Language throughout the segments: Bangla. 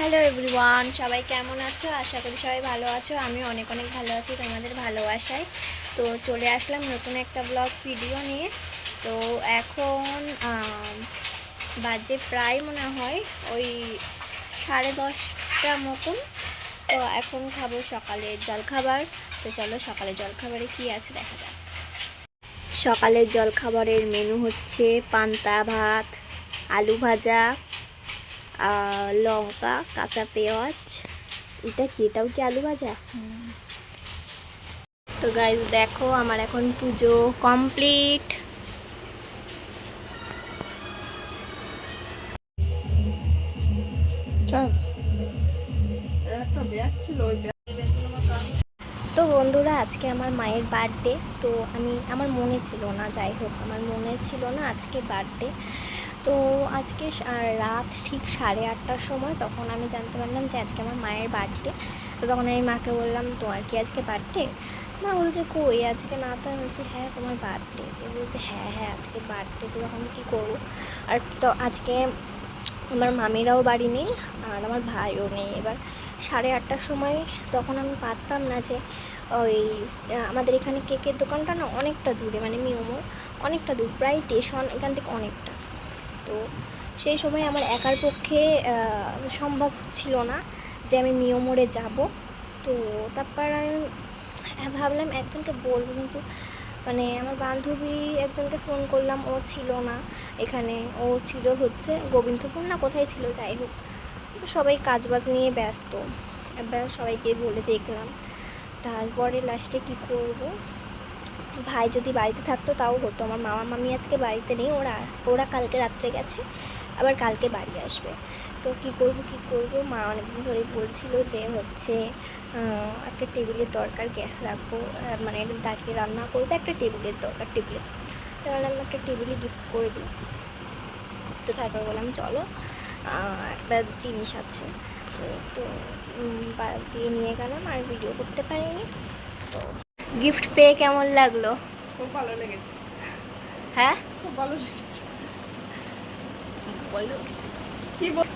হ্যালো এভরিওয়ান, সবাই কেমন আছো? আশা করি সবাই ভালো আছো। আমি অনেক অনেক ভালো আছি তোমাদের ভালোবাসায়। তো চলে আসলাম নতুন একটা ব্লগ ভিডিও নিয়ে। তো এখন বাজে প্রায় মনে হয় ওই 10:30 মতন। তো এখন খাবো সকালের জলখাবার। তো চলো সকালের জলখাবারে কি আছে দেখা যাক। সকালের জলখাবারের মেনু হচ্ছে পান্তা ভাত, আলু ভাজা, লঙ্কা, কাঁচা পেঁয়াজ। এটাও কি আলু ভাজা? তো গাইজ দেখো, আমার এখন পুজো কমপ্লিট। তো বন্ধুরা, আজকে আমার মায়ের বার্থডে। তো আমার মনে ছিল না, যাই হোক আমার মনে ছিল না আজকে বার্থডে। তো আজকে রাত ঠিক 8:30টার সময় তখন আমি জানতে পারলাম যে আজকে আমার মায়ের বার্থডে। তো তখন আমি মাকে বললাম, তোমার কি আজকে বার্থডে? মা বলছে, কই আজকে না। তো আমি বলছি, হ্যাঁ তোমার বার্থডে। তো বলছে, হ্যাঁ হ্যাঁ আজকে বার্থডে। তো তখন কী করবো? আর তো আজকে আমার মামিরাও বাড়ি নেই আর আমার ভাইও নেই। এবার 8:30টার সময় তখন আমি পারতাম না যে ওই আমাদের এখানে কেকের দোকানটা না অনেকটা দূরে, মানে মিওমোর অনেকটা দূর, প্রায় স্টেশন এখান থেকে অনেকটা। তো সেই সময় আমার একার পক্ষে সম্ভব ছিল না যে আমি মিওমোড়ে যাব। তো তারপর আমি ভাবলাম একজনকে বলবো, কিন্তু মানে আমার বান্ধবী একজনকে ফোন করলাম, ও ছিল না এখানে। ও ছিল হচ্ছে গোবিন্দপুর না কোথায় ছিল, যাই হোক সবাই কাজবাজ নিয়ে ব্যস্ত। এবার সবাইকে বলে দেখলাম, তারপরে লাস্টে কি করব, ভাই যদি বাড়িতে থাকতো তাও হতো। আমার মামা মামি আজকে বাড়িতে নেই, ওরা কালকে রাত্রে গেছে, আবার কালকে বাড়ি আসবে। তো কি করব, মা অনেকদিন ধরেই বলছিল যে হচ্ছে একটা টেবিলের দরকার, গ্যাস রাখবো, মানে দাঁড়িয়ে রান্না করবো, একটা টেবিলের দরকার। তো বললাম একটা টেবিলে গিফট করে দিই। তো তারপর বললাম চলো, একটা জিনিস আছে। তো দিয়ে নিয়ে গেলাম, আর ভিডিও করতে পারিনি। তো গিফট পেয়ে কেমন লাগলো? খুব ভালো লেগেছে। হ্যাঁ, খুব ভালো লেগেছে। বলো কি বল?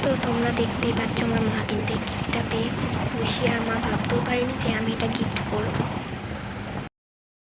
তো তোমরা দেখতেই পাচ্ছ আমার মা কিন্তু এই গিফটটা পেয়ে খুব খুশি, আর মা ভাবতেও পারেনি যে আমি এটা গিফট করবো।